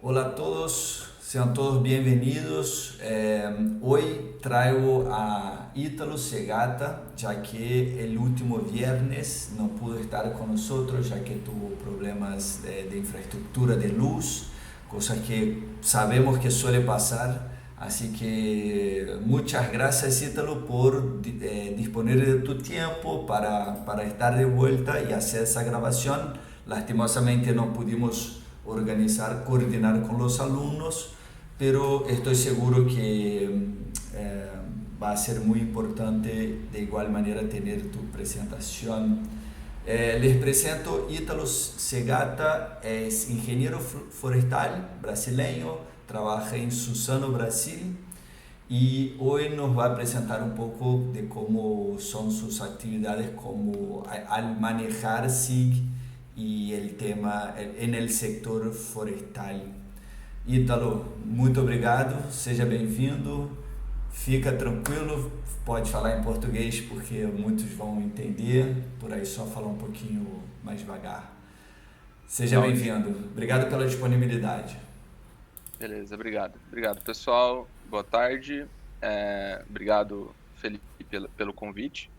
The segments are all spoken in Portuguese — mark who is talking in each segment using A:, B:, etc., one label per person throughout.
A: Hola a todos, sean todos bienvenidos. Hoy traigo a Ítalo Segata, ya que el último viernes no pudo estar con nosotros, ya que tuvo problemas de infraestructura de luz, cosas que sabemos que suele pasar. Así que muchas gracias Ítalo por disponer de tu tiempo para estar de vuelta y hacer esa grabación. Lastimosamente no pudimos organizar, coordinar con los alumnos, pero estoy seguro que va a ser muy importante de igual manera tener tu presentación. Les presento Ítalo Segata, es ingeniero forestal brasileño, trabaja en Suzano, Brasil, y hoy nos va a presentar un poco de cómo son sus actividades como al manejar SIG y el tema en el sector forestal. Ítalo, muito obrigado, seja bem-vindo, fica tranquilo, pode falar em português porque muitos vão entender, por aí só falar um pouquinho mais devagar. Seja
B: Tá ótimo.
A: bem-vindo, obrigado pela disponibilidade.
B: Beleza, obrigado. Obrigado, pessoal. Boa tarde. Obrigado, Felipe, pelo convite.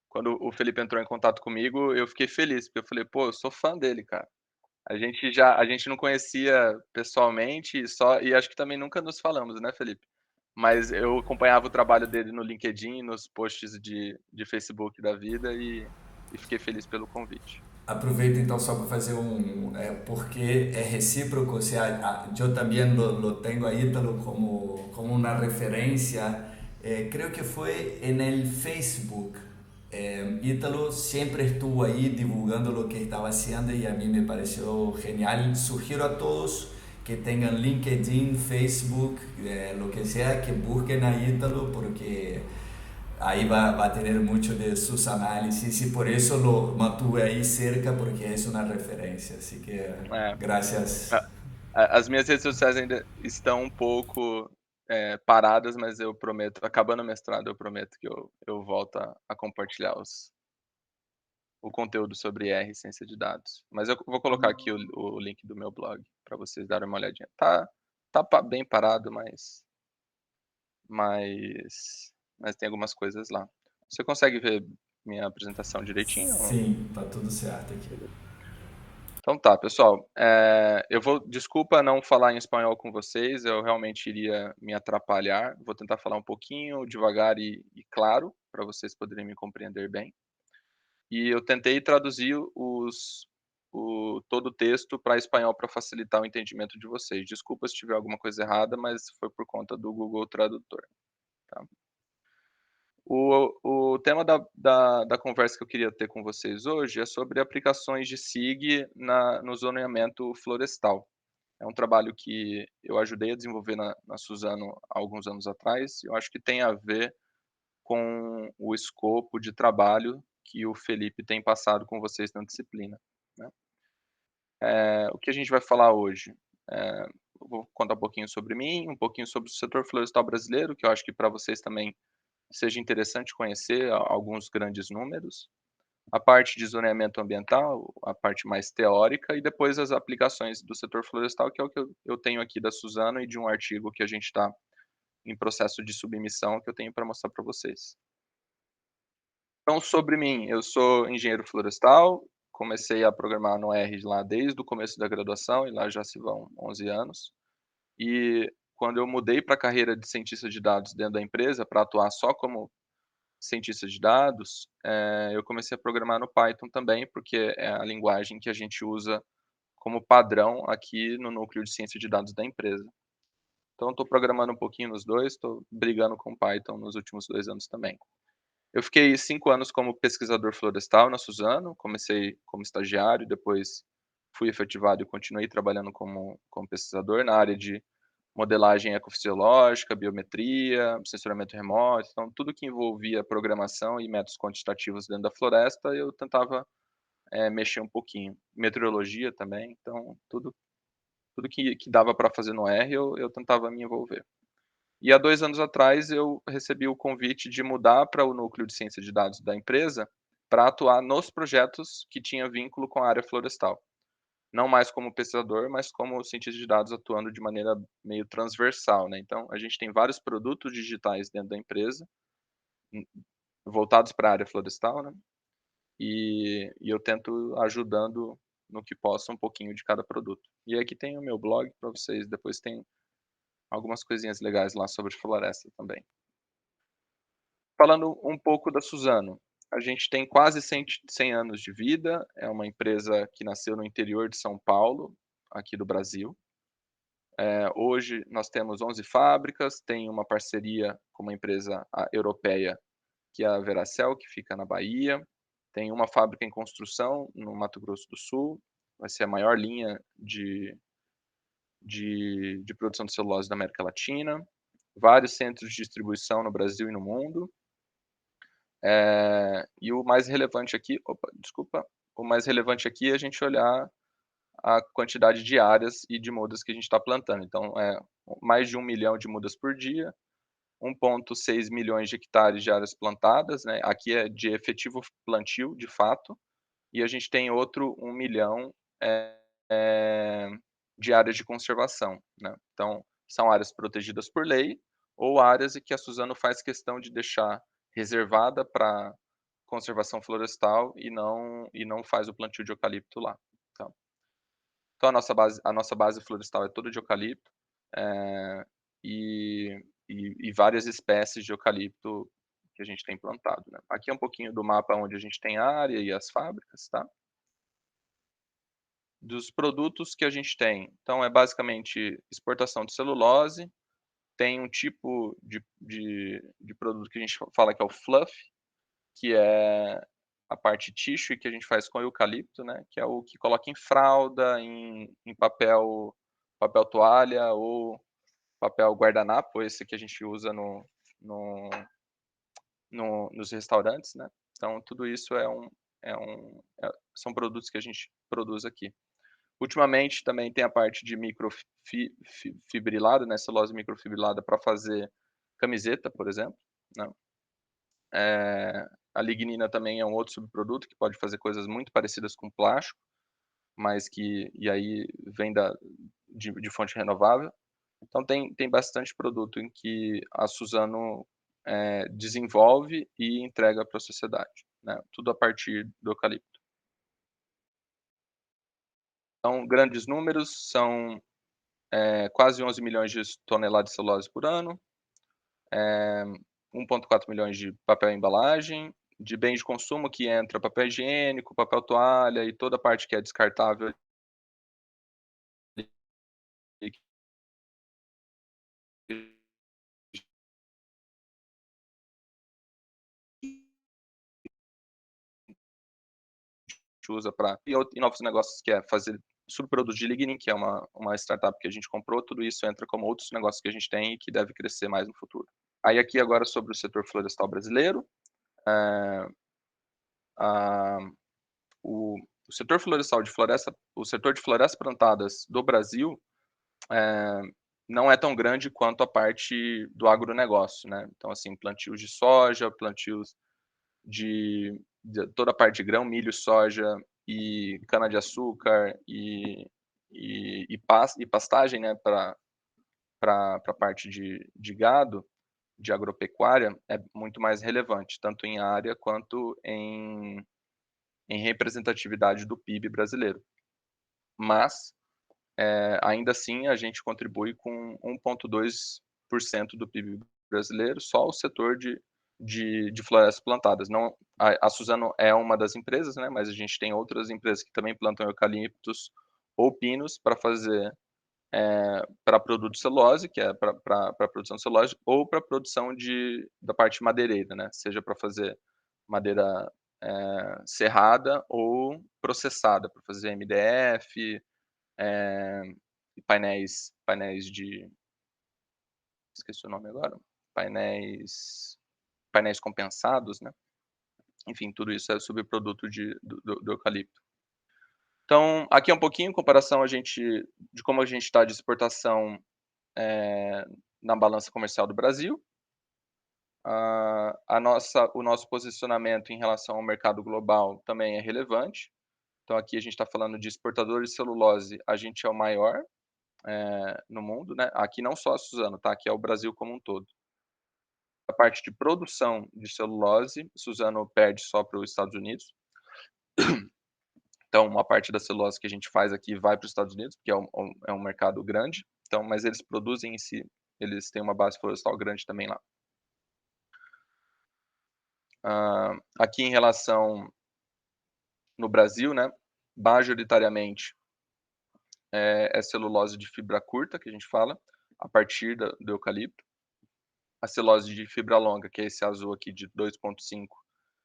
B: Quando o Felipe entrou em contato comigo, eu fiquei feliz, porque eu falei: "Pô, eu sou fã dele, cara". A gente não conhecia pessoalmente e acho que também nunca nos falamos, né, Felipe? Mas eu acompanhava o trabalho dele no LinkedIn, nos posts de Facebook da vida e fiquei feliz pelo convite.
A: Aproveito então só para fazer porque é recíproco, o sea, yo también lo tengo a Ítalo como una referencia. Creo que fue en el Facebook. Ítalo siempre estuvo ahí divulgando lo que estaba haciendo y a mí me pareció genial. Sugiero a todos que tengan LinkedIn, Facebook, lo que sea, que busquen a Ítalo porque ahí va a tener mucho de sus análisis y por eso lo mantuve ahí cerca porque es una referencia. Así que
B: É.
A: gracias.
B: As minhas redes sociais ainda estão um pouco, paradas, mas eu prometo, acabando o mestrado, eu prometo que eu volto a compartilhar o conteúdo sobre R e ciência de dados. Mas eu vou colocar aqui o link do meu blog para vocês darem uma olhadinha. Tá bem parado, mas tem algumas coisas lá. Você consegue ver minha apresentação direitinho?
A: Sim, tá tudo certo aqui.
B: Então tá, pessoal, desculpa não falar em espanhol com vocês, eu realmente iria me atrapalhar, vou tentar falar um pouquinho devagar e claro, para vocês poderem me compreender bem. E eu tentei traduzir todo o texto para espanhol para facilitar o entendimento de vocês. Desculpa se tiver alguma coisa errada, mas foi por conta do Google Tradutor, tá. O tema da conversa que eu queria ter com vocês hoje é sobre aplicações de SIG no zoneamento florestal. É um trabalho que eu ajudei a desenvolver na Suzano há alguns anos atrás, e eu acho que tem a ver com o escopo de trabalho que o Felipe tem passado com vocês na disciplina, né. O que a gente vai falar hoje? Eu vou contar um pouquinho sobre mim, um pouquinho sobre o setor florestal brasileiro, que eu acho que para vocês também seja interessante conhecer alguns grandes números, a parte de zoneamento ambiental, a parte mais teórica, e depois as aplicações do setor florestal, que é o que eu tenho aqui da Suzano e de um artigo que a gente está em processo de submissão, que eu tenho para mostrar para vocês. Então, sobre mim, eu sou engenheiro florestal, comecei a programar no R lá desde o começo da graduação, e lá já se vão 11 anos. E quando eu mudei para a carreira de cientista de dados dentro da empresa, para atuar só como cientista de dados, eu comecei a programar no Python também, porque é a linguagem que a gente usa como padrão aqui no núcleo de ciência de dados da empresa. Então estou programando um pouquinho nos 2, estou brigando com Python nos últimos 2 anos também. Eu fiquei 5 anos como pesquisador florestal na Suzano, comecei como estagiário, depois fui efetivado e continuei trabalhando como pesquisador na área de modelagem ecofisiológica, biometria, sensoramento remoto, então tudo que envolvia programação e métodos quantitativos dentro da floresta, eu tentava, mexer um pouquinho. Meteorologia também, então tudo que dava para fazer no R eu tentava me envolver. E há 2 anos atrás eu recebi o convite de mudar para o núcleo de ciência de dados da empresa, para atuar nos projetos que tinha vínculo com a área florestal. não mais como pesquisador, mas como cientista de dados atuando de maneira meio transversal, né. Então a gente tem vários produtos digitais dentro da empresa, hum, voltados para a área florestal, né, e eu tento ajudando no que posso um pouquinho de cada produto. E aqui tem o meu blog para vocês, depois tem algumas coisinhas legais lá sobre floresta também. Falando um pouco da Suzano, a gente tem quase 100 anos de vida, é uma empresa que nasceu no interior de São Paulo, aqui do Brasil. Hoje nós temos 11 fábricas, tem uma parceria com uma empresa europeia, que é a Veracel, que fica na Bahia. Tem uma fábrica em construção no Mato Grosso do Sul, vai ser a maior linha de produção de celulose da América Latina. Vários centros de distribuição no Brasil e no mundo. E o mais relevante aqui, opa, desculpa, o mais relevante aqui é a gente olhar a quantidade de áreas e de mudas que a gente está plantando. Então, mais de 1 milhão de mudas por dia, 1,6 milhões de hectares de áreas plantadas, né? Aqui é de efetivo plantio, de fato, e a gente tem outro 1 milhão eh, de áreas de conservação, né? Então, são áreas protegidas por lei ou áreas em que a Suzano faz questão de deixar reservada para conservação florestal e não faz o plantio de eucalipto lá, tá. Então a nossa base florestal é toda de eucalipto, eh, e várias espécies de eucalipto que a gente tem plantado, né. Aqui é um pouquinho do mapa onde a gente tem a área e as fábricas, tá. Dos produtos que a gente tem, então é basicamente exportação de celulose, tem um tipo de produto que a gente fala que é o fluff, que é a parte tissue que a gente faz com eucalipto, né, que é o que coloca em fralda, em papel toalha ou papel guardanapo, esse que a gente usa no nos restaurantes, né. Então tudo isso são produtos que a gente produz aqui. Ultimamente também tem a parte de microfibrilado, né, celulose microfibrilada para fazer camiseta, por exemplo, né. A lignina também é um outro subproduto que pode fazer coisas muito parecidas com plástico, mas que e aí vem de fonte renovável. Então tem bastante produto em que a Suzano, desenvolve e entrega para a sociedade, né, tudo a partir do eucalipto. Então grandes números são, quase 11 milhões de toneladas de celulose por ano, 1,4 milhões de papel e embalagem, de bens de consumo que entra papel higiênico, papel toalha e toda a parte que é descartável ali que a gente usa para e novos negócios que é fazer subprodutos de lignin, que é uma startup que a gente comprou, tudo isso entra como outros negócios que a gente tem e que deve crescer mais no futuro. Aí aqui agora sobre o setor florestal brasileiro, eh, a o o setor florestal de floresta o setor de florestas plantadas do Brasil, eh, não é tão grande quanto a parte do agronegócio, né. Então, assim, plantios de soja, plantios de toda a parte de grão, milho, soja e cana-de-açúcar e pastagem, né, para a parte de gado, de agropecuária, é muito mais relevante, tanto em área quanto em representatividade do PIB brasileiro. Mas, ainda assim, a gente contribui com 1,2% do PIB brasileiro, só o setor de florestas plantadas. Não, a Suzano é uma das empresas, né, mas a gente tem outras empresas que também plantam eucaliptos ou pinos para fazer, para produto de celulose, que é para produção de celulose, ou para produção da parte madeireira, né, seja para fazer madeira, serrada ou processada, para fazer MDF, eh, e painéis de esqueci o nome agora, painéis compensados, né, enfim, tudo isso é subproduto do eucalipto. Então, aqui é um pouquinho em comparação de como a gente está de exportação, eh, na balança comercial do Brasil. O nosso posicionamento em relação ao mercado global também é relevante. Então aqui a gente está falando de exportadores de celulose, a gente é o maior, no mundo, né, aqui não só a Suzano, tá, aqui é o Brasil como um todo. A parte de produção de celulose, Suzano perde só para os Estados Unidos. Então uma parte da celulose que a gente faz aqui vai para os Estados Unidos, porque é um mercado grande, então mas eles produzem em si, eles têm uma base florestal grande também lá. Aqui em relação no Brasil, né, majoritariamente é celulose de fibra curta que a gente fala, a partir do eucalipto. A celulose de fibra longa, que é esse azul aqui de 2,5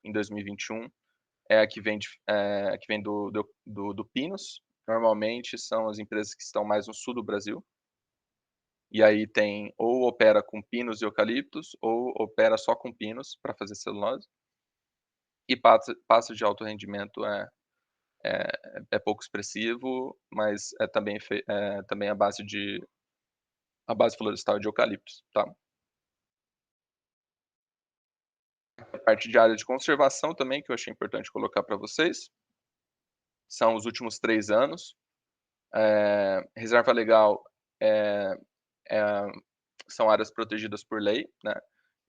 B: em 2021, é a que vem do Pinos. Normalmente são as empresas que estão mais no sul do Brasil. E aí tem ou opera com pinos e eucaliptos, ou opera só com pinos para fazer celulose. E pasto de alto rendimento é pouco expressivo, mas é também a base florestal de eucaliptos, tá. A parte de área de conservação também, que eu achei importante colocar para vocês, são os últimos 3 anos. Reserva legal, eh eh, são áreas protegidas por lei, né,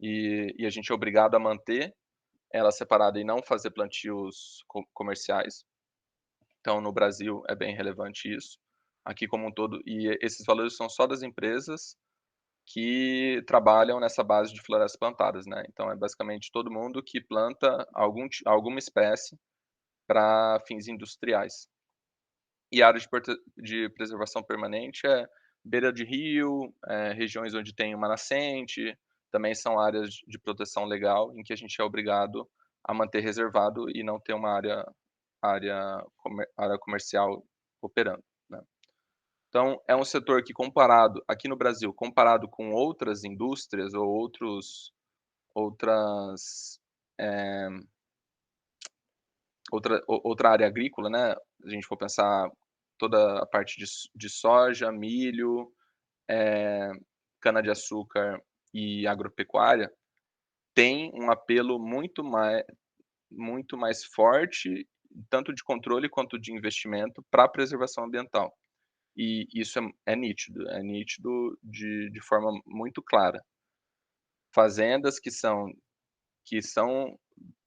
B: e a gente é obrigado a manter ela separada e não fazer plantios comerciais. Então no Brasil é bem relevante isso, aqui como um todo, e esses valores são só das empresas que trabalham nessa base de florestas plantadas, né, então é basicamente todo mundo que planta alguma espécie para fins industriais. E área de preservação permanente é beira de rio, regiões onde tem uma nascente, também são áreas de proteção legal em que a gente é obrigado a manter reservado e não ter uma área comercial operando, né. Então é um setor que comparado aqui no Brasil, comparado com outras indústrias ou outras, eh, outra área agrícola, né, se a gente for pensar toda a parte de soja, milho, eh, cana-de-açúcar e agropecuária, tem um apelo muito mais forte, tanto de controle quanto de investimento para a preservação ambiental. E isso é nítido de forma muito clara. Fazendas que são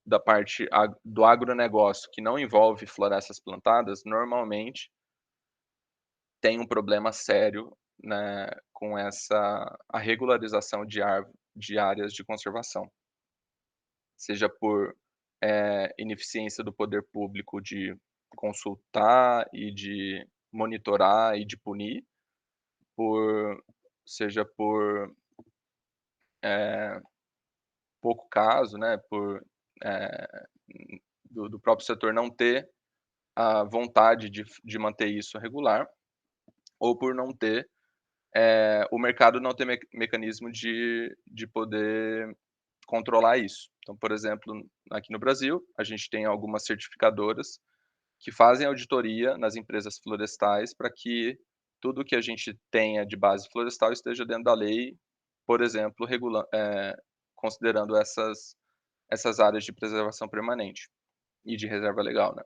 B: da parte do agronegócio, que não envolve florestas plantadas, normalmente tem um problema sério, né, com a regularização de áreas de conservação. Seja por, ineficiência do poder público de consultar e de monitorar e de punir, seja por, eh, pouco caso, né, eh, do próprio setor não ter a vontade de manter isso regular, ou por não ter o mercado não ter mecanismo de poder controlar isso. Então, por exemplo, aqui no Brasil, a gente tem algumas certificadoras que fazem auditoria nas empresas florestais para que tudo que a gente tenha de base florestal esteja dentro da lei, por exemplo, considerando essas áreas de preservação permanente e de reserva legal, né.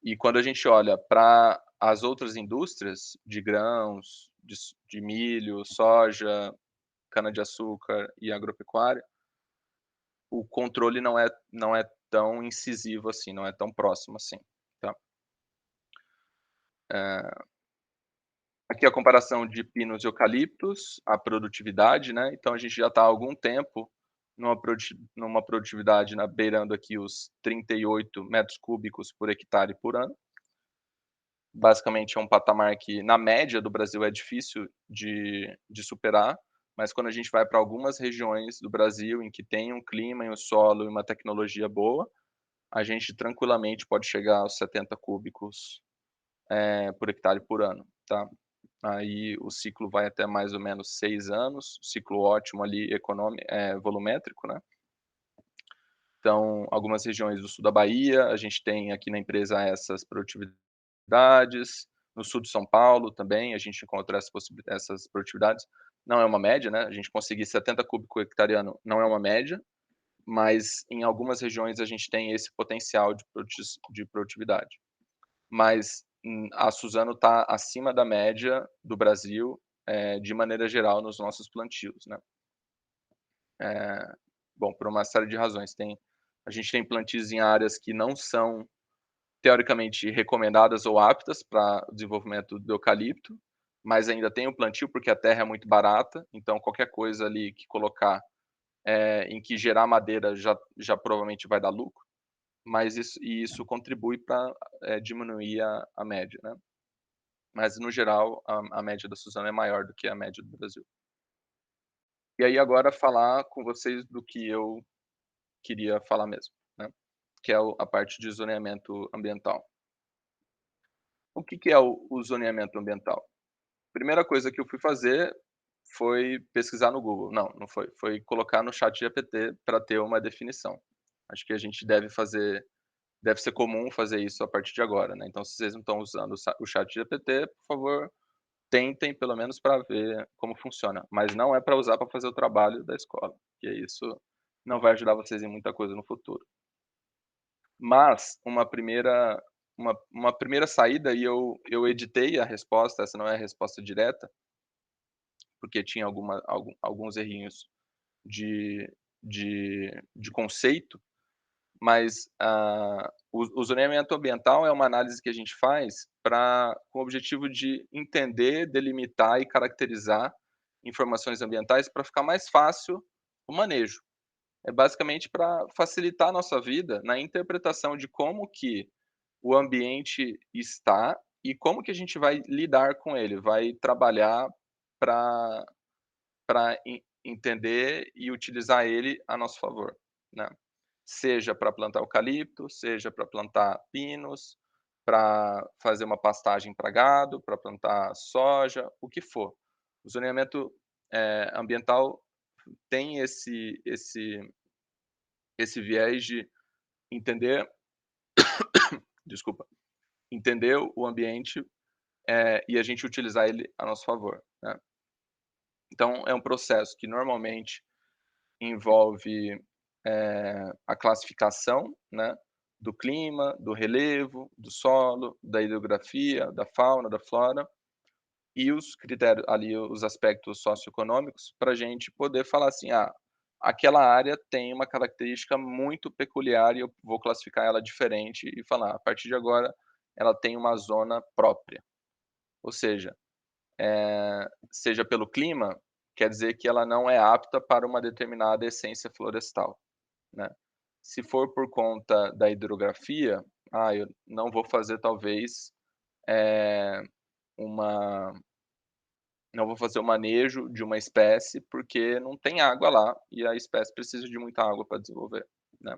B: E quando a gente olha para as outras indústrias de grãos, de milho, soja, cana-de-açúcar e agropecuária, o controle não é tão incisivo assim, não é tão próximo assim, tá. Eh, Aqui a comparação de pinos e eucaliptos, a produtividade, né, então a gente já está há algum tempo numa produtividade beirando aqui os 38 metros cúbicos por hectare por ano. Basicamente é um patamar que na média do Brasil é difícil de superar, mas quando a gente vai para algumas regiões do Brasil em que tem um clima e um solo e uma tecnologia boa, a gente tranquilamente pode chegar aos 70 cúbicos, por hectare por ano, tá. Aí o ciclo vai até mais ou menos 6 anos, ciclo ótimo ali volumétrico, né. Então, algumas regiões do sul da Bahia, a gente tem aqui na empresa essas produtividades, no sul de São Paulo também a gente encontra essas produtividades. Não é uma média, né, a gente conseguir 70 cúbico hectareano não é uma média, mas em algumas regiões a gente tem esse potencial de produtividade. mas, a Suzano está acima da média do Brasil, de maneira geral nos nossos plantios, né. Eh, Bom, por uma série de razões, a gente tem plantios em áreas que não são teoricamente recomendadas ou aptas para o desenvolvimento do eucalipto, mas ainda tem o plantio, porque a terra é muito barata, então qualquer coisa ali que colocar, em que gerar madeira já provavelmente vai dar lucro, mas isso contribui para, diminuir a média, né. Mas no geral a média da Suzano é maior do que a média do Brasil. E aí agora falar com vocês do que eu queria falar mesmo, né, que é a parte de zoneamento ambiental. O que que é o zoneamento ambiental? Primeira coisa que eu fui fazer foi pesquisar no Google. Não, não foi. Foi colocar no ChatGPT para ter uma definição. Acho que a gente deve ser comum fazer isso a partir de agora, né. Então se vocês não estão usando o ChatGPT, por favor, tentem pelo menos para ver como funciona, mas não é para usar para fazer o trabalho da escola, porque isso não vai ajudar vocês em muita coisa no futuro. Mas uma primeira saída, e eu editei a resposta, essa não é a resposta direta, porque tinha alguns errinhos de de conceito, mas, o zoneamento ambiental é uma análise que a gente faz com o objetivo de entender, delimitar e caracterizar informações ambientais para ficar mais fácil o manejo. É basicamente para facilitar a nossa vida na interpretação de como que o ambiente está e como que a gente vai lidar com ele, vai trabalhar para entender e utilizar ele a nosso favor, né. Seja para plantar eucalipto, seja para plantar pinos, para fazer uma pastagem para gado, para plantar soja, o que for. O zoneamento, ambiental tem esse viés de entender desculpa, entender o ambiente, e a gente utilizar ele a nosso favor, né. Então é um processo que normalmente envolve, a classificação, né, do clima, do relevo, do solo, da hidrografia, da fauna, da flora, e os critérios ali, os aspectos socioeconômicos, para a gente poder falar assim: "Ah, aquela área tem uma característica muito peculiar e eu vou classificar ela diferente", e falar: "A partir de agora, ela tem uma zona própria". Ou seja, seja pelo clima, quer dizer que ela não é apta para uma determinada essência florestal, né. Se for por conta da hidrografia, eu não vou fazer talvez, eh, uma não vou fazer o manejo de uma espécie, porque não tem água lá e a espécie precisa de muita água para desenvolver, né.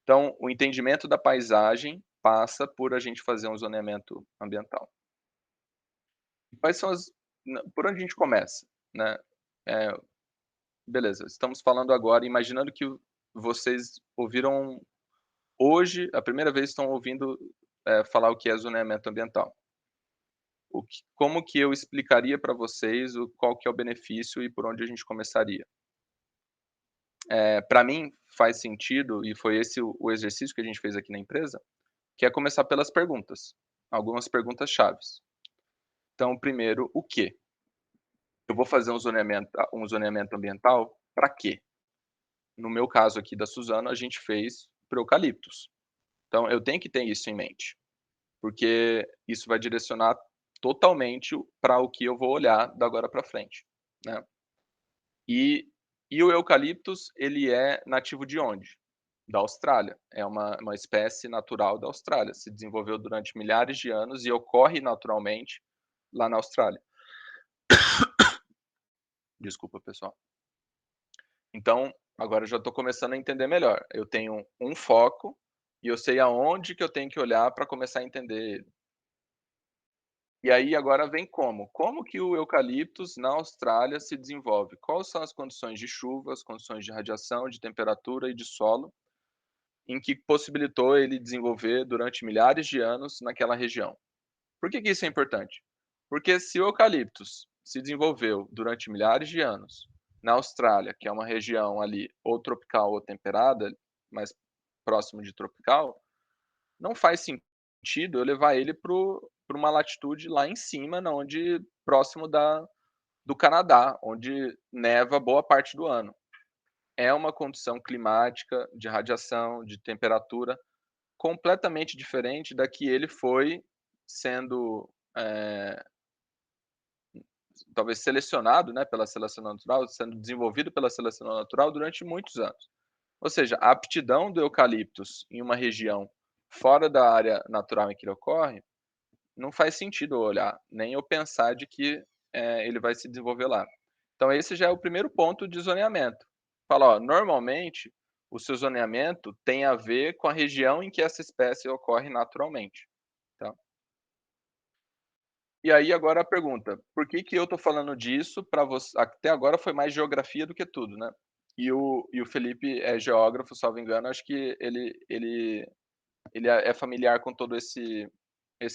B: Então, o entendimento da paisagem passa por a gente fazer um zoneamento ambiental. Quais são por onde a gente começa, né. Eh, Beleza, estamos falando agora imaginando que vocês ouviram hoje, a primeira vez estão ouvindo, falar o que é zoneamento ambiental. Como que eu explicaria para vocês qual que é o benefício e por onde a gente começaria? Pra mim faz sentido, e foi esse o exercício que a gente fez aqui na empresa, que é começar pelas perguntas, algumas perguntas chaves. Então, primeiro, o quê? Eu vou fazer um zoneamento ambiental para quê? No meu caso aqui da Suzano, a gente fez para eucaliptos. Então eu tenho que ter isso em mente, porque isso vai direcionar totalmente para o que eu vou olhar da agora para frente, né. E o eucaliptus, ele é nativo de onde? Da Austrália. É uma espécie natural da Austrália, se desenvolveu durante milhares de anos e ocorre naturalmente lá na Austrália. Desculpa, pessoal. Então, agora eu já estou começando a entender melhor. Eu tenho um foco e eu sei aonde que eu tenho que olhar para começar a entender ele. E aí agora vem como? Como que o eucaliptus na Austrália se desenvolve? Quais são as condições de chuva, as condições de radiação, de temperatura e de solo, em que possibilitou ele desenvolver durante milhares de anos naquela região? Por que que isso é importante? Porque se o eucaliptus se desenvolveu durante milhares de anos na Austrália, que é uma região ali ou tropical ou temperada, mais próximo de tropical, não faz sentido eu levar ele para uma latitude lá em cima, na onde próximo do Canadá, onde neva boa parte do ano. É uma condição climática, de radiação, de temperatura, completamente diferente da que ele foi sendo, talvez selecionado, né, pela seleção natural, sendo desenvolvido pela seleção natural durante muitos anos. Ou seja, a aptidão do eucaliptus em uma região fora da área natural em que ele ocorre, não faz sentido eu olhar, nem eu pensar de que, ele vai se desenvolver lá. Então esse já é o primeiro ponto de zoneamento. Fala: "Ó, normalmente o seu zoneamento tem a ver com a região em que essa espécie ocorre naturalmente", tá. E aí agora a pergunta, por que que eu estou falando disso para você? Até agora foi mais geografia do que tudo, né. E o Felipe é geógrafo, salvo engano, acho que ele é familiar com todo esse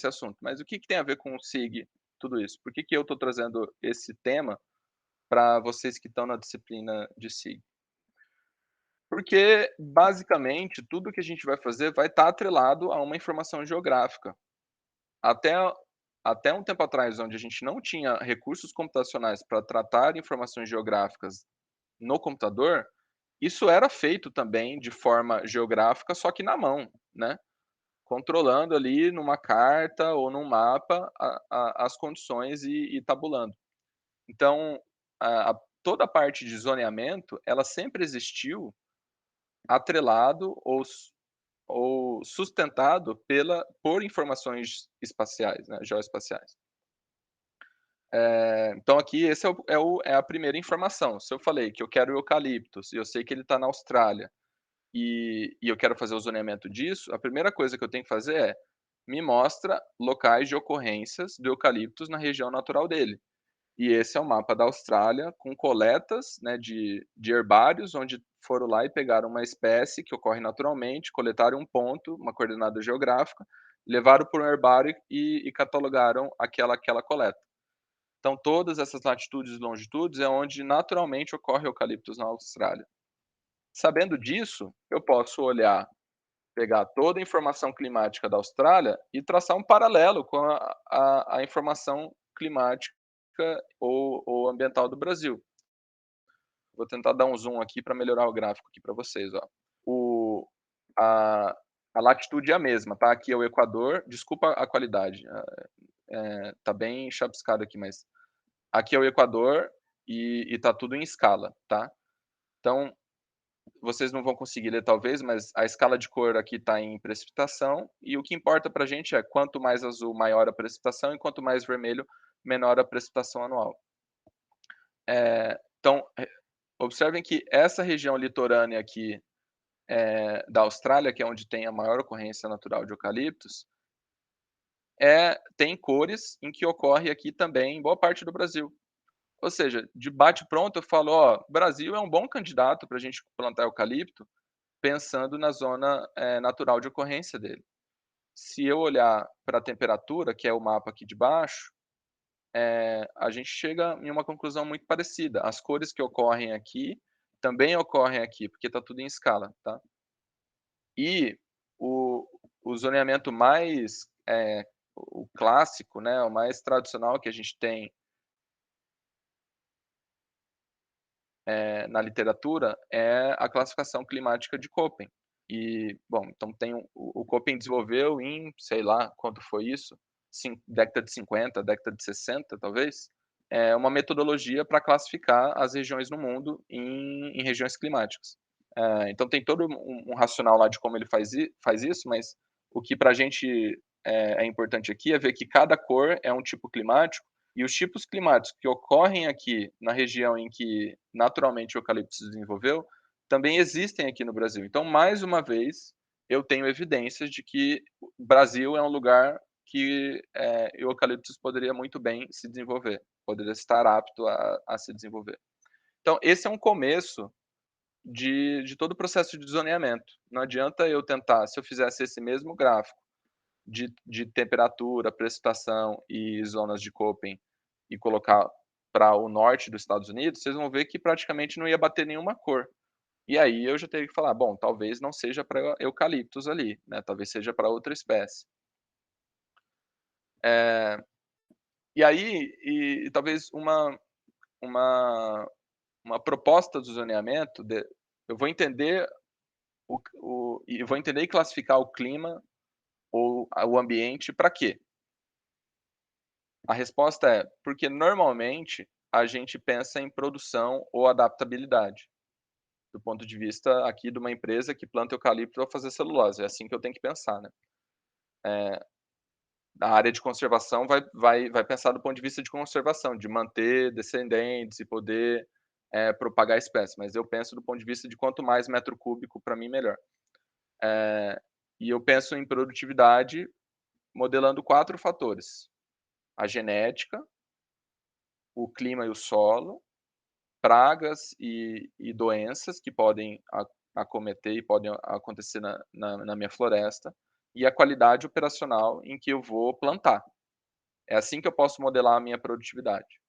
B: assunto. Mas o que que tem a ver com o SIG, tudo isso? Por que que eu estou trazendo esse tema para vocês que estão na disciplina de SIG? Porque, basicamente, tudo que a gente vai fazer vai estar atrelado a uma informação geográfica. Até até um tempo atrás, onde a gente não tinha recursos computacionais para tratar informações geográficas no computador, isso era feito também de forma geográfica, só que na mão, né, controlando ali numa carta ou num mapa as condições e tabulando. Então, toda a parte de zoneamento, ela sempre existiu atrelado ou sustentado por informações espaciais, né, geoespaciais. Então aqui esse é a primeira informação. Se eu falei que eu quero eucaliptos e eu sei que ele está na Austrália, e eu quero fazer o zoneamento disso, a primeira coisa que eu tenho que fazer é, me mostra locais de ocorrências do eucaliptos na região natural dele. E esse é o mapa da Austrália com coletas, né, de herbários, onde foram lá e pegaram uma espécie que ocorre naturalmente, coletaram um ponto, uma coordenada geográfica, levaram para um herbário e catalogaram aquela coleta. Então todas essas latitudes e longitudes é onde naturalmente ocorre eucaliptos na Austrália. Sabendo disso, eu posso olhar, pegar toda a informação climática da Austrália e traçar um paralelo com a informação climática ou ambiental do Brasil. Vou tentar dar um zoom aqui para melhorar o gráfico aqui para vocês, ó. O a a latitude é a mesma, tá, aqui é o Equador, desculpa a qualidade, tá bem chapiscado aqui, mas aqui é o Equador e tá tudo em escala, tá. Então, vocês não vão conseguir ler talvez, mas a escala de cor aqui está em precipitação, e o que importa para a gente é quanto mais azul, maior a precipitação, e quanto mais vermelho, menor a precipitação anual. Então, observem que essa região litorânea aqui, da Austrália, que é onde tem a maior ocorrência natural de eucaliptos, tem cores em que ocorre aqui também em boa parte do Brasil. Ou seja, de bate pronto eu falo: "Ó, Brasil é um bom candidato para a gente plantar eucalipto, pensando na zona, natural de ocorrência dele. Se eu olhar para a temperatura, que é o mapa aqui de baixo, a gente chega em uma conclusão muito parecida. As cores que ocorrem aqui, também ocorrem aqui, porque está tudo em escala, tá. E o o zoneamento mais, o clássico, né, o mais tradicional que a gente tem, na literatura, é a classificação climática de Köppen. E, bom, então tem o Köppen desenvolveu em, sei lá quanto foi isso, década de 50, década de 60 talvez, uma metodologia para classificar as regiões no mundo em regiões climáticas. Então tem todo um racional lá de como ele faz isso, mas o que para a gente é importante aqui é ver que cada cor é um tipo climático, e os tipos climáticos que ocorrem aqui na região em que naturalmente o eucalipto se desenvolveu, também existem aqui no Brasil. Então, mais uma vez, eu tenho evidências de que o Brasil é um lugar que, o eucaliptus poderia muito bem se desenvolver, poderia estar apto a se desenvolver. Então, esse é um começo de todo o processo de zoneamento. Não adianta eu tentar, se eu fizesse esse mesmo gráfico de temperatura, precipitação e zonas de Köppen e colocar para o norte dos Estados Unidos, vocês vão ver que praticamente não ia bater nenhuma cor. E aí eu já teria que falar: "Bom, talvez não seja para eucaliptos ali, né, talvez seja para outra espécie". Eh, e aí, talvez uma uma proposta do zoneamento eu vou entender e vou entender e classificar o clima ou o ambiente para quê? A resposta é: porque normalmente a gente pensa em produção ou adaptabilidade, do ponto de vista aqui de uma empresa que planta eucalipto para fazer celulose, é assim que eu tenho que pensar, né. A área de conservação vai pensar do ponto de vista de conservação, de manter descendentes e poder, propagar a espécie, mas eu penso do ponto de vista de quanto mais metro cúbico, para mim melhor. Eh, e eu penso em produtividade modelando 4 fatores: a genética, o clima e o solo, pragas e doenças que podem acometer e podem acontecer na minha floresta, e a qualidade operacional em que eu vou plantar. É assim que eu posso modelar a minha produtividade,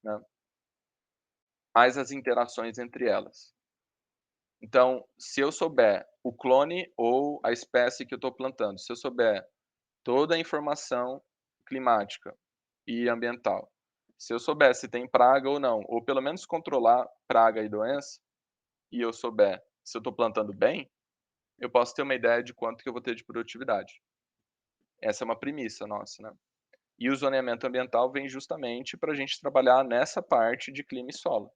B: né, mais as interações entre elas. Então, se eu souber o clone ou a espécie que eu estou plantando, se eu souber toda a informação climática e ambiental, se eu souber se tem praga ou não, ou pelo menos controlar praga e doença, e eu souber se eu estou plantando bem, eu posso ter uma ideia de quanto que eu vou ter de produtividade. Essa é uma premissa nossa, né. E o zoneamento ambiental vem justamente para a gente trabalhar nessa parte de clima e solo.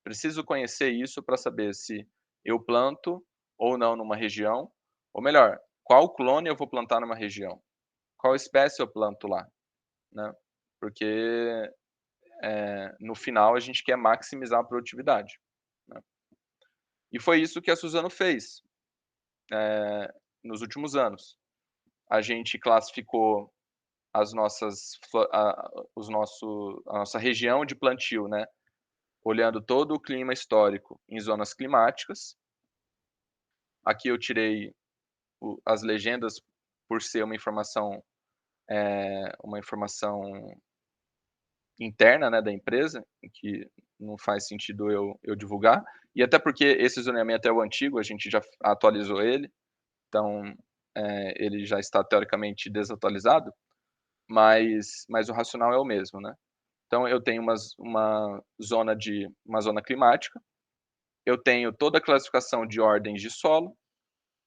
B: Preciso conhecer isso para saber se eu planto ou não numa região, ou melhor, qual clone eu vou plantar numa região, qual espécie eu planto lá, né. Porque, no final a gente quer maximizar a produtividade, né. E foi isso que a Suzano fez, nos últimos anos. A gente classificou as nossas flo a os nosso a nossa região de plantio, né, olhando todo o clima histórico em zonas climáticas. Aqui eu tirei as legendas por ser uma informação interna, né, da empresa, que não faz sentido eu divulgar, e até porque esse zoneamento é o antigo, a gente já atualizou ele, então, ele já está teoricamente desatualizado, mas o racional é o mesmo, né. Então eu tenho uma zona climática, eu tenho toda a classificação de ordens de solo,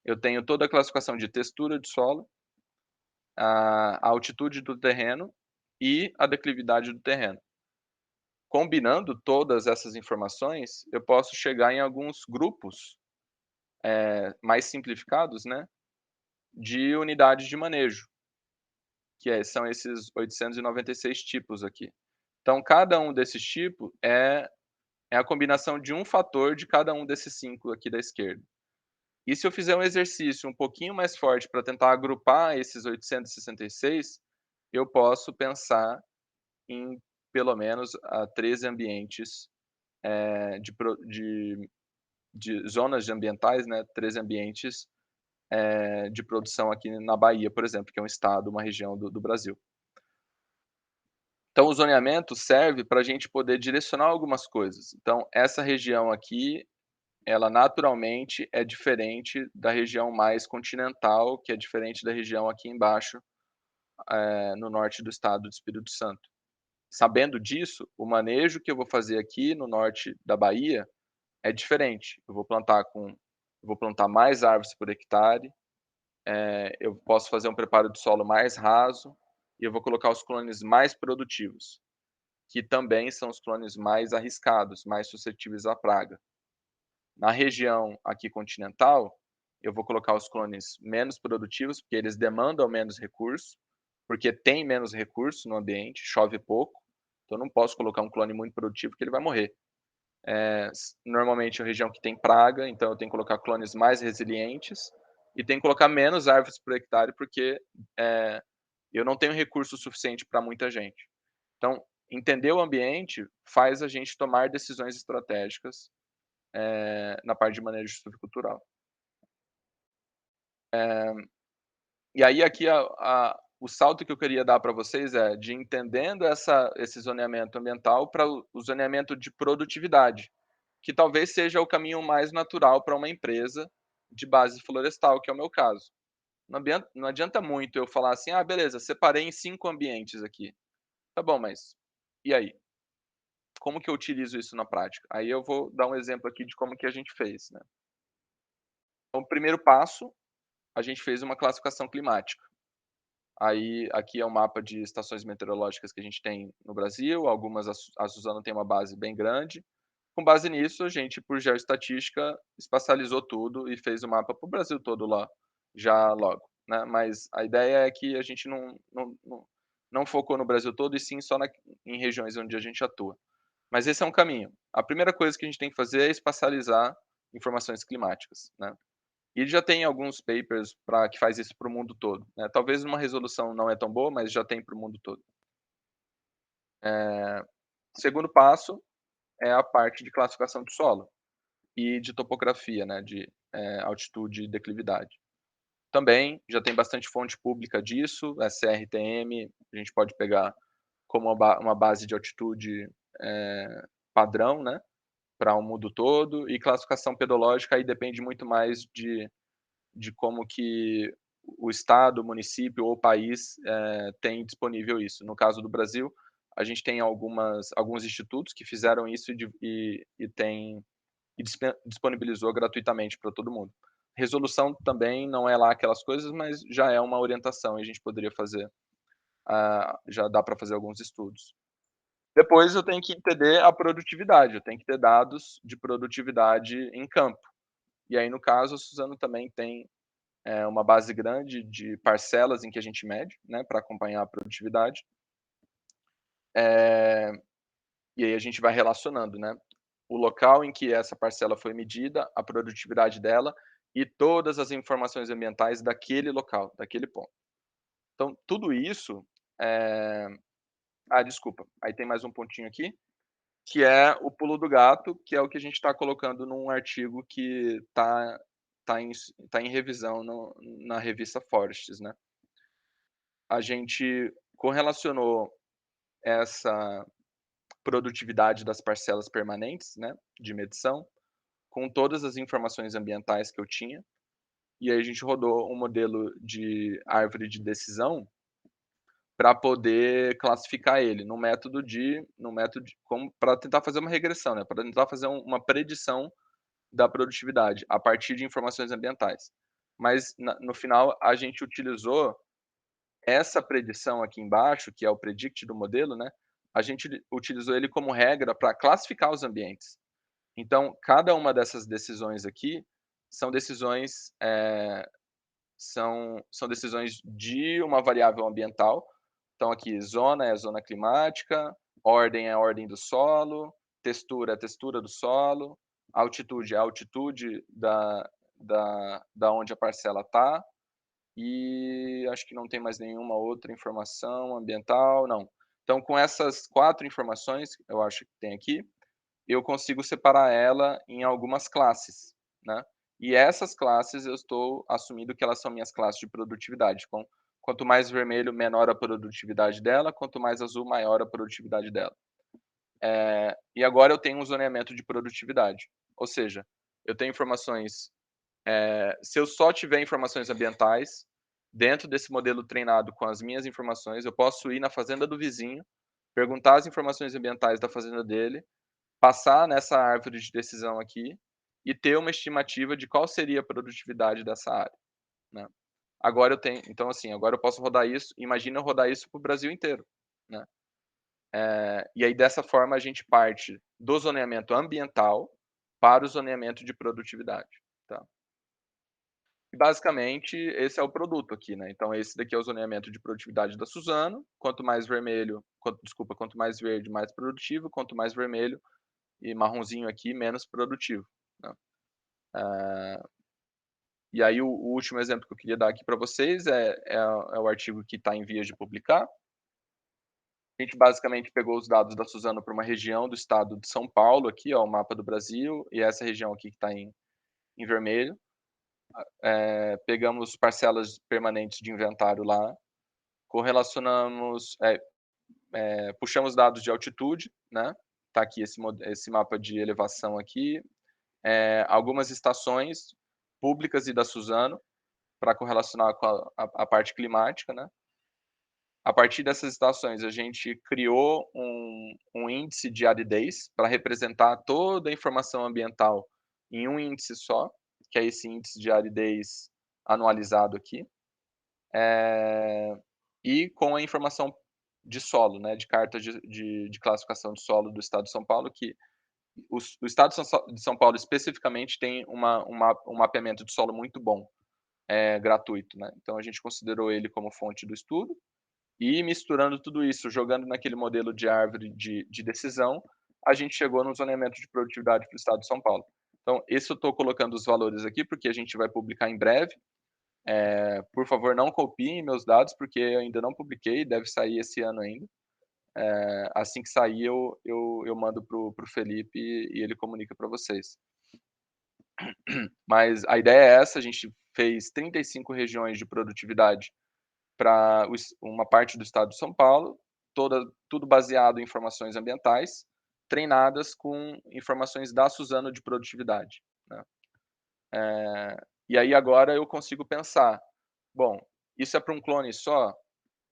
B: eu tenho toda a classificação de textura de solo, a altitude do terreno e a declividade do terreno. Combinando todas essas informações, eu posso chegar em alguns grupos, mais simplificados, né, de unidades de manejo, são esses 896 tipos aqui. Então cada um desses tipos é a combinação de um fator de cada um desses 5 aqui da esquerda. E se eu fizer um exercício um pouquinho mais forte para tentar agrupar esses 866, eu posso pensar em pelo menos 13 ambientes, de pro de zonas de ambientais, né, 13 ambientes, de produção aqui na Bahia, por exemplo, que é um estado, uma região do Brasil. Então o zoneamento serve para a gente poder direcionar algumas coisas. Então essa região aqui, ela naturalmente é diferente da região mais continental, que é diferente da região aqui embaixo, no norte do estado do Espírito Santo. Sabendo disso, o manejo que eu vou fazer aqui no norte da Bahia é diferente. Eu vou plantar mais árvores por hectare, eu posso fazer um preparo de solo mais raso e eu vou colocar os clones mais produtivos, que também são os clones mais arriscados, mais suscetíveis à praga. Na região aqui continental, eu vou colocar os clones menos produtivos, porque eles demandam menos recurso, porque tem menos recurso no ambiente, chove pouco, então eu não posso colocar um clone muito produtivo que ele vai morrer. Normalmente é uma região que tem praga, então eu tenho que colocar clones mais resilientes e tenho que colocar menos árvores por hectare, porque, eu não tenho recurso suficiente para muita gente. Então, entender o ambiente faz a gente tomar decisões estratégicas, na parte de manejo suinocultural. E aí aqui o salto que eu queria dar para vocês é de entendendo esse zoneamento ambiental para o zoneamento de produtividade, que talvez seja o caminho mais natural para uma empresa de base florestal, que é o meu caso, não adianta muito eu falar assim: "Ah, beleza, separei em 5 ambientes aqui". Tá bom, mas e aí? Como que eu utilizo isso na prática? Aí eu vou dar um exemplo aqui de como que a gente fez, né. Então o primeiro passo, a gente fez uma classificação climática. Aí, aqui é um mapa de estações meteorológicas que a gente tem no Brasil, algumas a Suzano tem uma base bem grande. Com base nisso, a gente, por geoestatística, espacializou tudo e fez o mapa para o Brasil todo lá, já logo, né. Mas a ideia é que a gente não focou no Brasil todo, e sim só em regiões onde a gente atua. Mas esse é um caminho. A primeira coisa que a gente tem que fazer é espacializar informações climáticas, né. E já tem alguns papers que faz isso para o mundo todo, né. Talvez uma resolução não é tão boa, mas já tem para o mundo todo. Segundo passo é a parte de classificação do solo e de topografia, né, de, altitude e declividade. Também já tem bastante fonte pública disso, a CRTM, a gente pode pegar como uma base de altitude, padrão, né, para o mundo todo, e classificação pedológica aí depende muito mais de como que o estado, o município ou o país, tem disponível isso. No caso do Brasil, a gente tem alguns institutos que fizeram isso e disponibilizou gratuitamente para todo mundo. Resolução também não é lá aquelas coisas, mas já é uma orientação e a gente poderia fazer, já dá para fazer alguns estudos. Depois eu tenho que entender a produtividade, eu tenho que ter dados de produtividade em campo. E aí, no caso, a Suzano também tem uma base grande de parcelas em que a gente mede, né, para acompanhar a produtividade. Eh, e aí a gente vai relacionando, né, o local em que essa parcela foi medida, a produtividade dela e todas as informações ambientais daquele local, daquele ponto. Então tudo isso, eh desculpa, aí tem mais um pontinho aqui, que é o pulo do gato, que é o que a gente está colocando num artigo que tá em revisão na revista Forests, né. A gente correlacionou essa produtividade das parcelas permanentes, né, de medição, com todas as informações ambientais que eu tinha, e aí a gente rodou um modelo de árvore de decisão para poder classificar ele no método de como para tentar fazer uma regressão, né, para tentar fazer uma predição da produtividade a partir de informações ambientais. Mas no final a gente utilizou essa predição aqui embaixo, que é o predict do modelo, né, a gente utilizou ele como regra para classificar os ambientes. Então, cada uma dessas decisões aqui são decisões, são decisões de uma variável ambiental. Então aqui, zona é a zona climática, ordem é a ordem do solo, textura é a textura do solo, altitude é a altitude da onde a parcela está, e acho que não tem mais nenhuma outra informação ambiental, não. Então, com essas 4 informações, eu acho que tem aqui, eu consigo separar ela em algumas classes, né. E essas classes eu estou assumindo que elas são minhas classes de produtividade. Quanto mais vermelho, menor a produtividade dela, quanto mais azul, maior a produtividade dela. E agora eu tenho um zoneamento de produtividade, ou seja, eu tenho informações, se eu só tiver informações ambientais, dentro desse modelo treinado com as minhas informações, eu posso ir na fazenda do vizinho, perguntar as informações ambientais da fazenda dele, passar nessa árvore de decisão aqui e ter uma estimativa de qual seria a produtividade dessa área, né. Agora eu tenho então, assim, agora eu posso rodar isso, imagina eu rodar isso para o Brasil inteiro, né. E aí dessa forma a gente parte do zoneamento ambiental para o zoneamento de produtividade, tá. E basicamente esse é o produto aqui, né, então esse daqui é o zoneamento de produtividade da Suzano, quanto mais verde, mais produtivo, quanto mais vermelho e marronzinho aqui, menos produtivo, né. E aí o último exemplo que eu queria dar aqui para vocês é o artigo que está em vias de publicar. A gente basicamente pegou os dados da Suzano para uma região do estado de São Paulo aqui, ó, o mapa do Brasil, e essa região aqui que está em vermelho. Pegamos parcelas permanentes de inventário lá, correlacionamos, puxamos dados de altitude, né, tá aqui esse mapa de elevação aqui, algumas estações públicas e da Suzano, para correlacionar com a parte climática, né. A partir dessas estações, a gente criou um índice de aridez para representar toda a informação ambiental em um índice só, que é esse índice de aridez anualizado aqui, eh, e com a informação de solo, né, de carta de classificação de solo do estado de São Paulo, que o estado de São Paulo especificamente tem um mapeamento de solo muito bom, gratuito, né, então a gente considerou ele como fonte do estudo, e misturando tudo isso, jogando naquele modelo de árvore de decisão, a gente chegou no zoneamento de produtividade para o estado de São Paulo. Então, esse eu estou colocando os valores aqui, porque a gente vai publicar em breve. Por favor, não copiem meus dados, porque eu ainda não publiquei, deve sair esse ano ainda. Assim que sair, eu mando para o Felipe e ele comunica para vocês. Mas a ideia é essa, a gente fez 35 regiões de produtividade para uma parte do estado de São Paulo, tudo baseado em informações ambientais, treinadas com informações da Suzano de produtividade, né. E aí agora eu consigo pensar: "Bom, isso é para um clone só?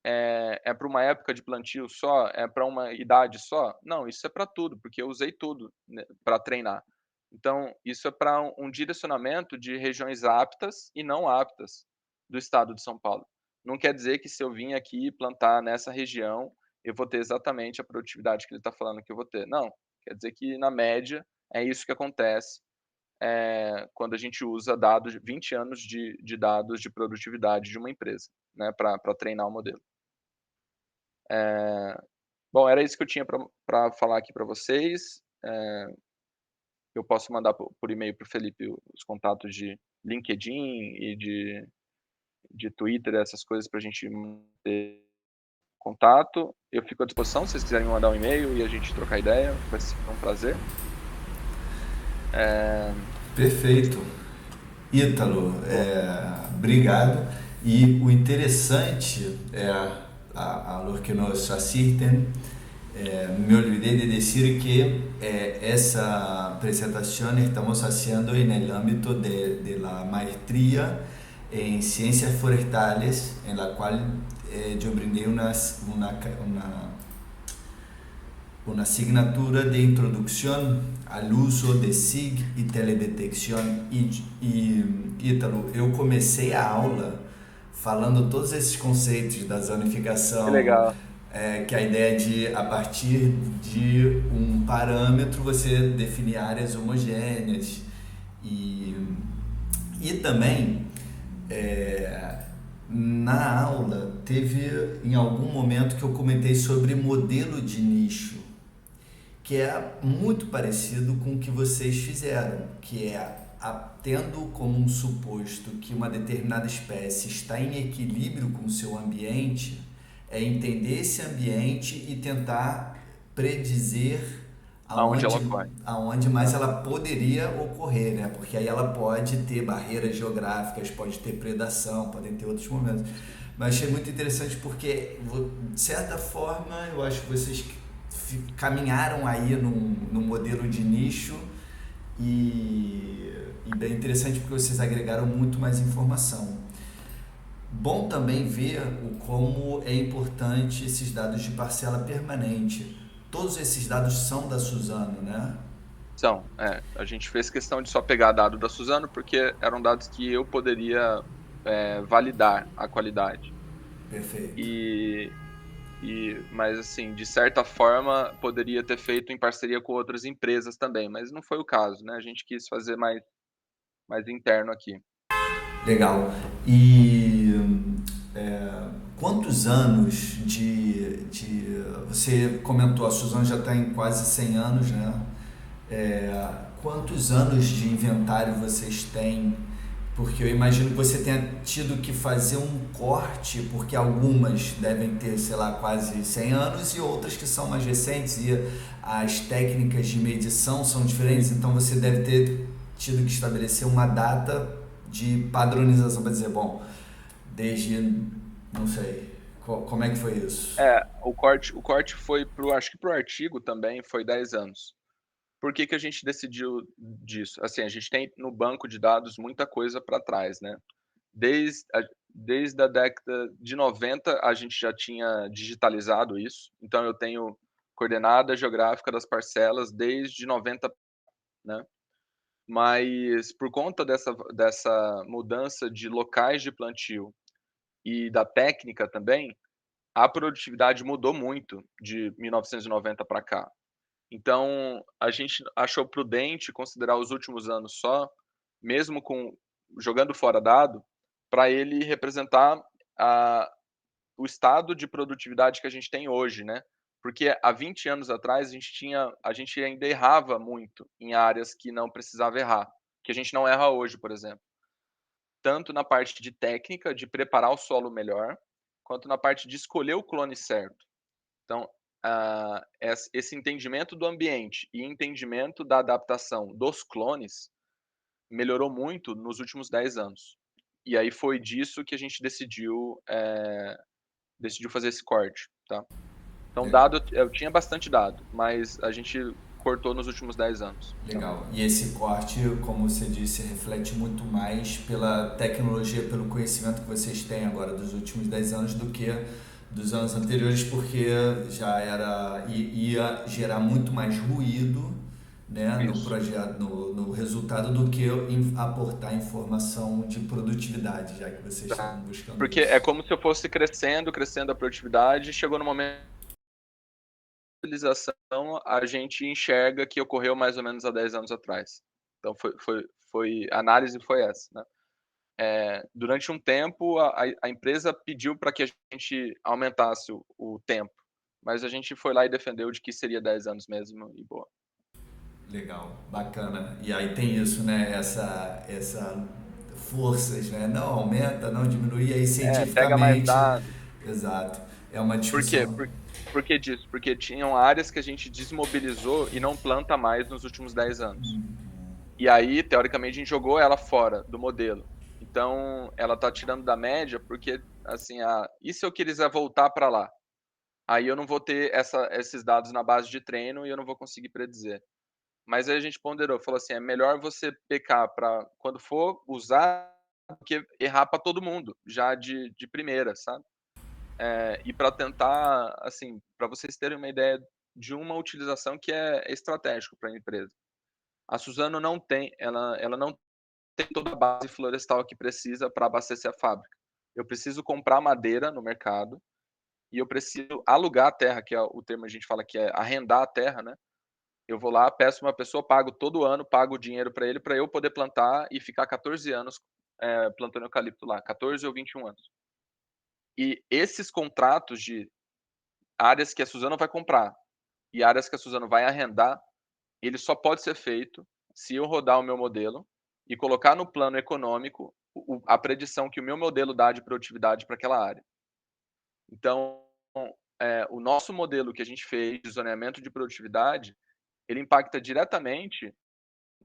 B: É para uma época de plantio só? É para uma idade só? Não, isso é para tudo, porque eu usei tudo, né, pra treinar. Então, isso é para um direcionamento de regiões aptas e não aptas do estado de São Paulo. Não quer dizer que se eu vim aqui plantar nessa região, eu vou ter exatamente a produtividade que ele está falando que eu vou ter. Não, quer dizer que na média é isso que acontece, quando a gente usa dados 20 anos de dados de produtividade de uma empresa, né, para treinar o modelo. Eh, Bom, era isso que eu tinha para falar aqui para vocês. Eu posso mandar por e-mail para o Felipe os contatos de LinkedIn e de Twitter, essas coisas para a gente manter contato. Eu fico à disposição, se vocês quiserem me mandar um e-mail e a gente trocar ideia, vai ser um prazer. Eh,
A: Perfeito. Ítalo,
B: Bom,
A: obrigado. E o interessante é, a los que nos assistem, me olvidé de decir que esa presentación estamos haciendo en el ámbito de la maestría en ciencias forestales, en la cual yo brindé una asignatura de introducción al uso de SIG e teledetecção. Ítalo, eu comecei a aula falando todos esses conceitos da
B: que
A: zonificação,
B: legal.
A: que a ideia de, a partir de um parâmetro, você definir áreas homogêneas. E, e também, na aula, teve em algum momento que eu comentei sobre modelo de nicho, que é muito parecido com o que vocês fizeram, que é tendo como um suposto que uma determinada espécie está em equilíbrio com o seu ambiente, é entender esse ambiente e tentar predizer
B: Aonde ela
A: aonde,
B: ocorre.
A: aonde mais ela poderia ocorrer, né? Porque aí ela pode ter barreiras geográficas, pode ter predação, podem ter outros momentos. Mas achei muito interessante porque, de certa forma, eu acho que vocês caminharam aí num modelo de nicho e bem interessante porque vocês agregaram muito mais informação. Bom também ver como é importante esses dados de parcela permanente. Todos esses dados são da Suzano, né?
B: A gente fez questão de só pegar dado da Suzano, porque eram dados que eu poderia, validar a qualidade.
A: Perfeito.
B: Mas assim, de certa forma, poderia ter feito em parceria com outras empresas também, mas não foi o caso, né, a gente quis fazer mais interno aqui.
A: Legal. E quantos anos Você comentou, a Suzano já está em quase 100 anos, né? Quantos anos de inventário vocês têm? Porque eu imagino que você tenha tido que fazer um corte, porque algumas devem ter, sei lá, quase 100 anos e outras que são mais recentes e as técnicas de medição são diferentes, então você deve ter tido que estabelecer uma data de padronização para dizer, bom, desde, não sei, como é que foi isso?
B: O corte foi acho que para o artigo também foi 10 anos. Por que que a gente decidiu disso? Assim, a gente tem no banco de dados muita coisa para trás, né. desde a década de 90 a gente já tinha digitalizado isso, então eu tenho coordenada geográfica das parcelas desde 90, né. Mas por conta dessa mudança de locais de plantio e da técnica também, a produtividade mudou muito de 1990 para cá. Então, a gente achou prudente considerar os últimos anos só, mesmo com jogando fora dado, para ele representar a o estado de produtividade que a gente tem hoje, né. Porque há 20 anos atrás a gente ainda errava muito em áreas que não precisava errar, que a gente não erra hoje, por exemplo. Tanto na parte de técnica, de preparar o solo melhor, quanto na parte de escolher o clone certo. Então, esse entendimento do ambiente e entendimento da adaptação dos clones melhorou muito nos últimos 10 anos. E aí foi disso que a gente decidiu fazer esse corte, tá. Então
A: Legal.
B: dado eu tinha bastante dado, mas a gente cortou nos últimos 10 anos, tá.
A: Legal. E esse corte, como você disse, reflete muito mais pela tecnologia, pelo conhecimento que vocês têm agora dos últimos 10 anos do que dos anos anteriores, porque já ia gerar muito mais ruído, né, no
B: Isso.
A: projeto, no resultado, do que aportar informação de produtividade, já que vocês estavam
B: Tá.
A: buscando
B: Porque é
A: isso.
B: como se eu fosse crescendo a produtividade, chegou no momento utilização, a gente enxerga que ocorreu mais ou menos há 10 anos atrás. Então foi a análise foi essa, né. Durante um tempo a empresa pediu para que a gente aumentasse o tempo, mas a gente foi lá e defendeu de que seria 10 anos mesmo e boa.
A: Legal, bacana. E aí tem isso, né? Essa forças, né? Não aumenta, não diminui, e aí
B: Pega mais
A: cientificamente,
B: dados.
A: exato. É uma
B: Por quê?
A: discussão.
B: Por que disso? Porque tinham áreas que a gente desmobilizou e não planta mais nos últimos 10 anos. E aí, teoricamente, a gente jogou ela fora do modelo. Então, ela tá tirando da média, porque, assim, e se eu quiser voltar para lá? Aí eu não vou ter esses dados na base de treino e eu não vou conseguir predizer. Mas aí a gente ponderou, falou assim: "É melhor você pecar para quando for usar, do que errar para todo mundo, já de primeira", sabe. E para tentar, assim, para vocês terem uma ideia de uma utilização que é estratégico para a empresa. A Suzano ela não tem toda a base florestal que precisa para abastecer a fábrica. Eu preciso comprar madeira no mercado e eu preciso alugar a terra, que é o termo a gente fala que é arrendar a terra, né. Eu vou lá, peço uma pessoa, pago todo ano, pago o dinheiro para ele, para eu poder plantar e ficar 14 anos, plantando eucalipto lá, 14 ou 21 anos. E esses contratos de áreas que a Suzano vai comprar e áreas que a Suzano vai arrendar, ele só pode ser feito se eu rodar o meu modelo e colocar no plano econômico a predição que o meu modelo dá de produtividade para aquela área. Então, o nosso modelo que a gente fez de zoneamento de produtividade, ele impacta diretamente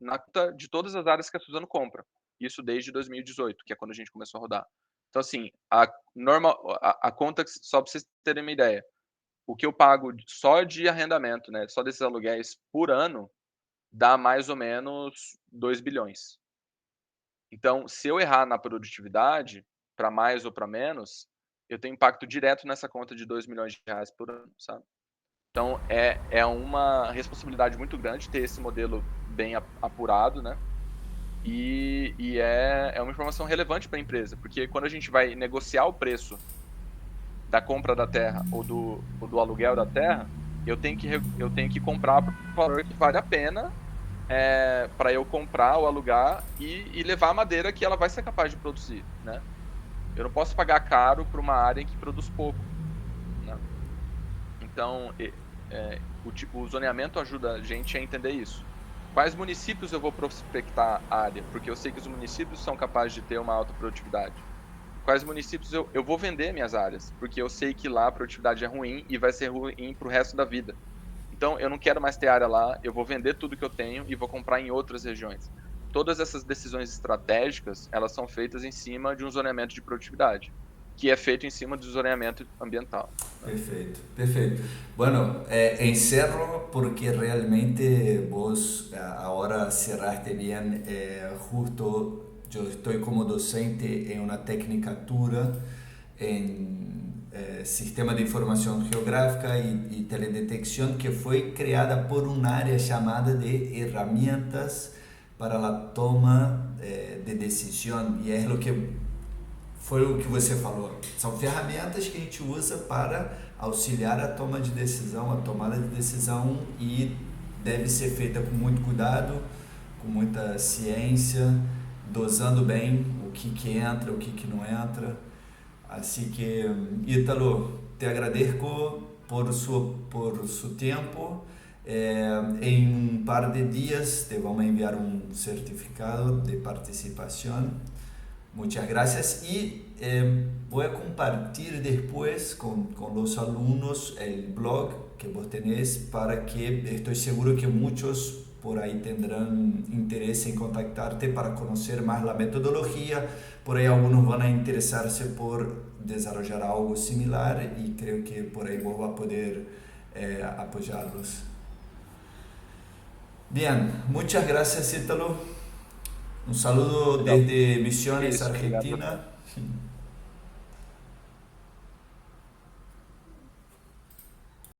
B: na conta de todas as áreas que a Suzano compra. Isso desde 2018, que é quando a gente começou a rodar. Então, assim, a conta, só para vocês terem uma ideia, o que eu pago só de arrendamento, né, só desses aluguéis por ano, dá mais ou menos 2 bilhões. Então, se eu errar na produtividade, para mais ou para menos, eu tenho impacto direto nessa conta de 2 milhões de reais por ano, sabe. Então é uma responsabilidade muito grande ter esse modelo bem apurado, né, é uma informação relevante para a empresa, porque quando a gente vai negociar o preço da compra da terra ou do aluguel da terra, eu tenho que comprar por um valor que vale a pena, para eu comprar ou alugar e levar a madeira que ela vai ser capaz de produzir, né. Eu não posso pagar caro por uma área em que produz pouco, né. Então, o zoneamento ajuda a gente a entender isso. Quais municípios eu vou prospectar a área? Porque eu sei que os municípios são capazes de ter uma alta produtividade. Quais municípios eu vou vender minhas áreas? Porque eu sei que lá a produtividade é ruim e vai ser ruim para o resto da vida. Então eu não quero mais ter área lá, eu vou vender tudo que eu tenho e vou comprar em outras regiões. Todas essas decisões estratégicas, elas são feitas em cima de um zoneamento de produtividade, que é feito em cima do zoneamento ambiental, né.
A: Perfeito, perfeito. Bueno, encerro porque realmente vos ahora cerraste bien, justo yo estoy como docente en una tecnicatura en Sistema de Información Geográfica y Teledetección que fue creada por un área llamada de herramientas para la toma de decisión, e é o que foi o que você falou. São ferramentas que a gente usa para auxiliar a toma de decisão, a tomada de decisão, e deve ser feita com muito cuidado, com muita ciência, dosando bem o que entra, o que não entra. Assim que, Ítalo, te agradeço por su tempo. Em um par de dias te vamos enviar um certificado de participação. Muchas gracias y voy a compartir después con los alumnos el blog que vos tenés para que estoy seguro que muchos por ahí tendrán interés en contactarte para conocer más la metodología. Por ahí algunos van a interesarse por desarrollar algo similar y creo que por ahí vos vas a poder apoyarlos. Bien, muchas gracias, Ítalo. Un saludo desde Misiones, Argentina.